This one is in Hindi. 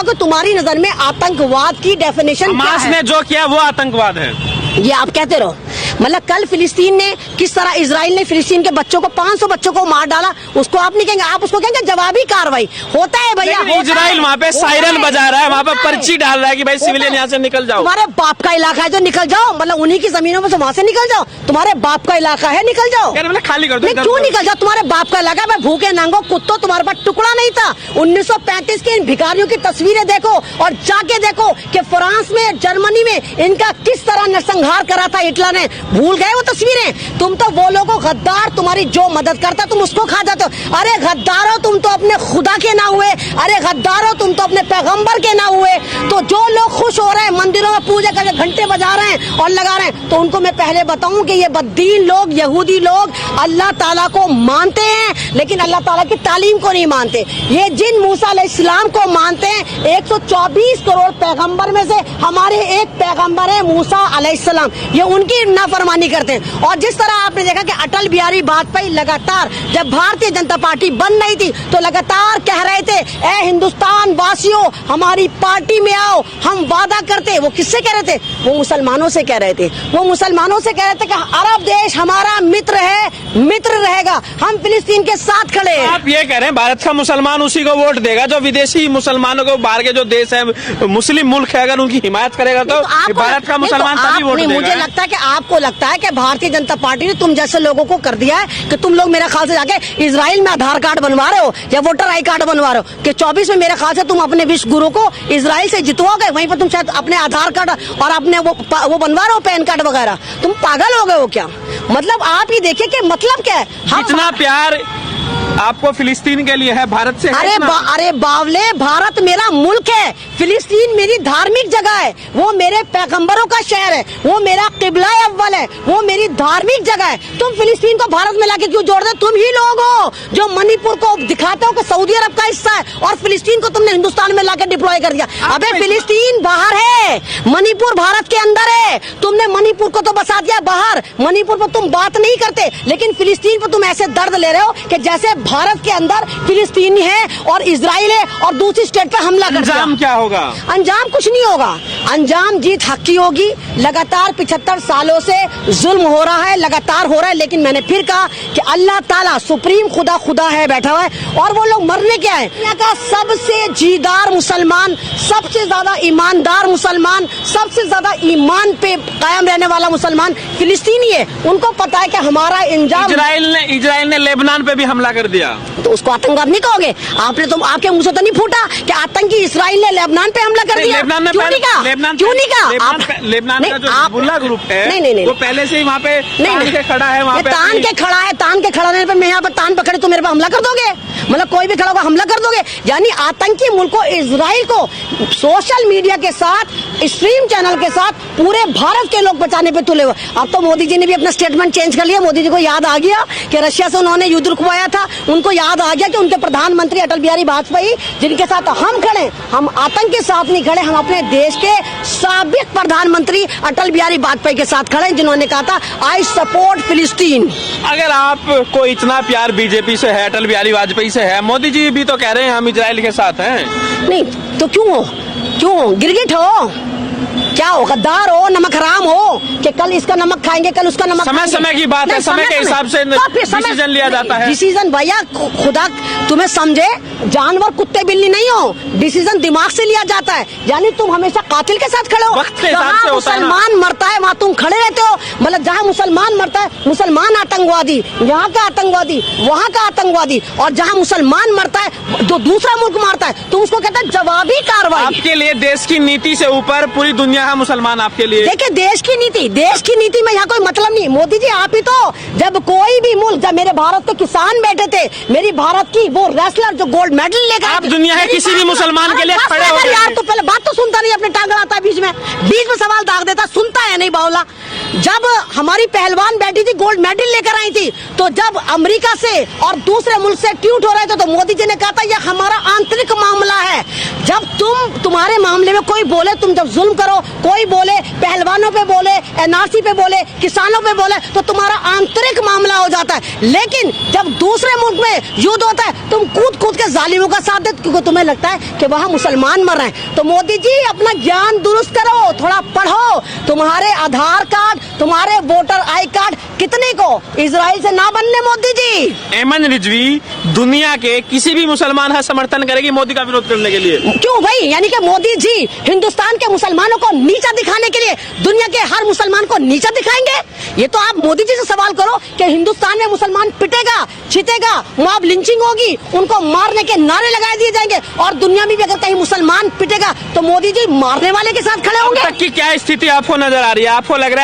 तो तुम्हारी नजर में आतंकवाद की डेफिनेशन क्या हमास है? ने जो किया वो आतंकवाद है। ये आप कहते रहो। मतलब कल फिलिस्तीन ने किस तरह इजराइल ने फिलिस्तीन के बच्चों को 500 बच्चों को मार डाला, उसको आप नहीं कहेंगे, आप उसको कहेंगे जवाबी कार्रवाई। होता है भैया, इजराइल वहाँ पे सायरन बजा रहा है, वहाँ पे पर्ची डाल रहा है कि भाई सिविलियन यहाँ से निकल जाओ। तुम्हारे बाप का इलाका है जो निकल जाओ, मतलब उन्हीं की जमीनों में से वहाँ से निकल जाओ। तुम्हारे बाप का इलाका है, निकल जाओ। मतलब खाली कर दो। क्यों निकल जाओ? तुम्हारे बाप का इलाका है। भूखे नंगो कुत्तों, तुम्हारे पास टुकड़ा नहीं था। 1935 के इन भिखारियों की तस्वीरें देखो और जाके देखो कि फ्रांस में, जर्मनी में इनका किस तरह नरसंहार करा था हिटलर ने। भूल गए वो तस्वीरें? तुम तो वो लोगों गद्दार, तुम्हारी जो मदद करता तुम उसको खा जाते हो। अरे गद्दारो, तुम तो अपने खुदा के ना हुए। अरे गद्दारो, तुम तो अपने पैगंबर के ना हुए। तो जो लोग खुश हो रहे हैं, मंदिरों में पूजा करके घंटे बजा रहे हैं और लगा रहे हैं, तो उनको मैं पहले बताऊं कि ये बद्दीन लोग, यहूदी लोग अल्लाह ताला को मानते हैं लेकिन अल्लाह ताला की तालीम को नहीं मानते। ये जिन मूसा अलैहिस्सलाम को मानते हैं, 124 करोड़ पैगंबर में से हमारे एक पैगंबर है मूसा अलैहिस्सलाम, ये उनकी नाफरमानी करते हैं। और जिस तरह आपने देखा कि अटल बिहारी वाजपेयी लगातार जब भारतीय जनता पार्टी बन रही थी तो लगातार कह रहे थे, ए हिंदुस्तान वासियों हमारी पार्टी में आओ, हम वादा करते। वो किससे कह रहे थे? वो मुसलमानों से कह रहे थे। वो मुसलमानों से कह रहे थे कि अरब देश हमारा मित्र है, मित्र रहेगा, हम फिलिस्तीन के साथ खड़े हैं। आप ये कह रहे हैं भारत का मुसलमान उसी को वोट देगा जो विदेशी मुसलमानों को, बाहर के जो देश है मुस्लिम मुल्क है, अगर उनकी हिमायत करेगा तो भारत का मुसलमान तभी वोट देगा। मुझे लगता है कि आपको लगता है कि भारतीय जनता पार्टी ने तुम जैसे लोगों को कर दिया है कि तुम लोग मेरे ख्याल से जाके इजराइल में आधार कार्ड बनवा रहे हो या वोटर आई कार्ड बनवा रहे हो कि 24 में मेरे ख्याल से तुम अपने विश्व गुरु को इजराइल से जितवाओगे, वहीं पर तुम शायद अपने आधार कार्ड और अपने वो बनवा रहे हो पैन कार्ड वगैरह। तुम पागल हो गए हो क्या? मतलब आप ही देखिए कि मतलब क्या है। इतना प्यार आपको फिलिस्तीन के लिए है, भारत से है? अरे बावले, भारत मेरा मुल्क है, फिलिस्तीन मेरी धार्मिक जगह है, वो मेरे पैगंबरों का शहर है, वो मेरा किबला अव्वल है, वो मेरी धार्मिक जगह है। तुम फिलिस्तीन को भारत में लाके क्यों जोड़ दे? तुम ही लोग हो जो मणिपुर को दिखाते हो कि सऊदी अरब का हिस्सा है और फिलिस्तीन को तुमने हिंदुस्तान में लाके डिप्लॉय कर दिया। अबे फिलिस्तीन बाहर है, मणिपुर भारत के अंदर है। तुमने मणिपुर को तो बसा दिया बाहर, मणिपुर पर तुम बात नहीं करते, लेकिन फिलिस्तीन पर तुम ऐसे दर्द ले रहे हो कि जैसे भारत के अंदर फिलिस्तीनी है और इजराइल है और दूसरी स्टेट पे हमला कर दिया। अंजाम क्या होगा? अंजाम कुछ नहीं होगा। अंजाम जीत हक की होगी। लगातार 75 सालों से जुल्म हो रहा है, लगातार हो रहा है, लेकिन मैंने फिर कहा कि अल्लाह ताला सुप्रीम खुदा है, बैठा हुआ है और वो लोग मरने क्या है। दुनिया का सबसे जीदार मुसलमान, सबसे ज्यादा ईमानदार मुसलमान, सबसे ज्यादा ईमान पे कायम रहने वाला मुसलमान फिलिस्तीनी है। उनको पता है कि हमारा इंजाम, इजराइल ने लेबनान पे भी हमला कर दिया, तो उसको आतंकवाद नहीं कहोगे? आपने तो आपके मुंह से तो नहीं फूटा कि आतंकी इजराइल ने लेबनान पे हमला कर दिया? लेबनान में क्यों नहीं कहा? लेबनान का जो हिजबुल्लाह ग्रुप है नहीं, वो पहले से ही वहाँ पे तान के खड़ा है। वहाँ पे तान के खड़ा रहने पे मैं यहाँ पर तान पकड़े तो मेरे पे हमला कर दोगे? मतलब कोई भी खड़ा होगा हमला कर दोगे? यानी आतंकी मुल्क को, इजराइल को सोशल मीडिया के साथ, स्ट्रीम चैनल के साथ पूरे भारत के लोग बचाने पे तुले हुए। अब तो मोदी जी ने भी अपना स्टेटमेंट चेंज कर लिया। मोदी जी को याद आ गया कि रशिया से उन्होंने युद्ध रुकवाया था, उनको याद आ गया कि उनके प्रधानमंत्री अटल बिहारी वाजपेयी जिनके साथ हम खड़े, हम आतंक के साथ नहीं खड़े, हम अपने देश के साबिक प्रधानमंत्री अटल बिहारी वाजपेयी के साथ खड़े, जिन्होंने कहा था आई सपोर्ट फिलिस्तीन। अगर आपको इतना प्यार बीजेपी से है, अटल बिहारी वाजपेयी से है, मोदी जी भी तो कह रहे हैं हम इजराइल के साथ हैं। नहीं तो क्यों हो? गिरगिट हो क्या? हो गद्दार हो, नमक हराम हो कि कल इसका नमक खाएंगे, कल उसका नमक समय समय की बात है, समय के हिसाब से डिसीजन लिया जाता है। डिसीजन भैया खुदा तुम्हें समझे, जानवर कुत्ते बिल्ली नहीं हो, डिसीजन दिमाग से लिया जाता है। यानी तुम हमेशा कातिल के साथ खड़े हो। जहाँ मुसलमान मरता है वहाँ तुम खड़े रहते हो। मतलब जहाँ मुसलमान मरता है, मुसलमान आतंकवादी, यहाँ का आतंकवादी, वहाँ का आतंकवादी, और जहाँ मुसलमान मरता है जो दूसरा मुल्क मारता है तुम उसको कहते हैं जवाबी कार्रवाई। आपके लिए देश की नीति से ऊपर पूरी दुनिया है मुसलमान आपके लिए। देखिए देश की नीति में यहाँ कोई मतलब नहीं। मोदी जी आप ही तो, जब कोई भी मुल्क, जब मेरे भारत के किसान बैठे थे, मेरी भारत की वो रेसलर जो गोल्ड मेडल लेकर, आप दुनिया है किसी भी मुसलमान के लिए खड़े हो यार। तो पहले बात तो सुनता नहीं, अपने टांग आता है बीच में सवाल दाग देता, सुनता है नहीं बावला। जब हमारी पहलवान बैठी थी गोल्ड मेडल लेकर आई थी, तो जब अमेरिका से और दूसरे मुल्क से ट्वीट हो रहे थे तो मोदी जी ने कहा था यह हमारा आंतरिक मामला है। जब तुम्हारे मामले में कोई बोले, तुम जब जुल्म करो, कोई बोले पहलवानों पे बोले, एनआरसी पे बोले, किसानों पे बोले, तो तुम्हारा आंतरिक मामला हो जाता है। लेकिन जब दूसरे मुल्क में युद्ध होता है, तुम कूद कूद के जालिमों का साथ देते, क्योंकि तुम्हें लगता है कि वहां मुसलमान मर रहे हैं। तो मोदी जी अपना ज्ञान दुरुस्त करो, थोड़ा पढ़ो। तुम्हारे आधार कार्ड, तुम्हारे वोटर आई कार्ड कितने को इजराइल से ना बनने मोदी जी। एमन रिजवी दुनिया के किसी भी मुसलमान का समर्थन करेगी मोदी का विरोध करने के लिए। क्यों भाई? यानी कि मोदी जी हिंदुस्तान के मुसलमानों को नीचा दिखाने के लिए दुनिया के हर मुसलमान को नीचा दिखाएंगे? ये तो आप मोदी जी से सवाल करो कि हिंदुस्तान में मुसलमान पिटेगा, छितेगा, मॉब लिंचिंग होगी, उनको मारने के नारे लगाए दिए जाएंगे, और दुनिया में भी अगर कहीं मुसलमान पिटेगा तो मोदी जी मारने वाले के साथ खड़े होंगे। अब तक की क्या स्थिति आपको नजर आ रही है? आपको लग रहा है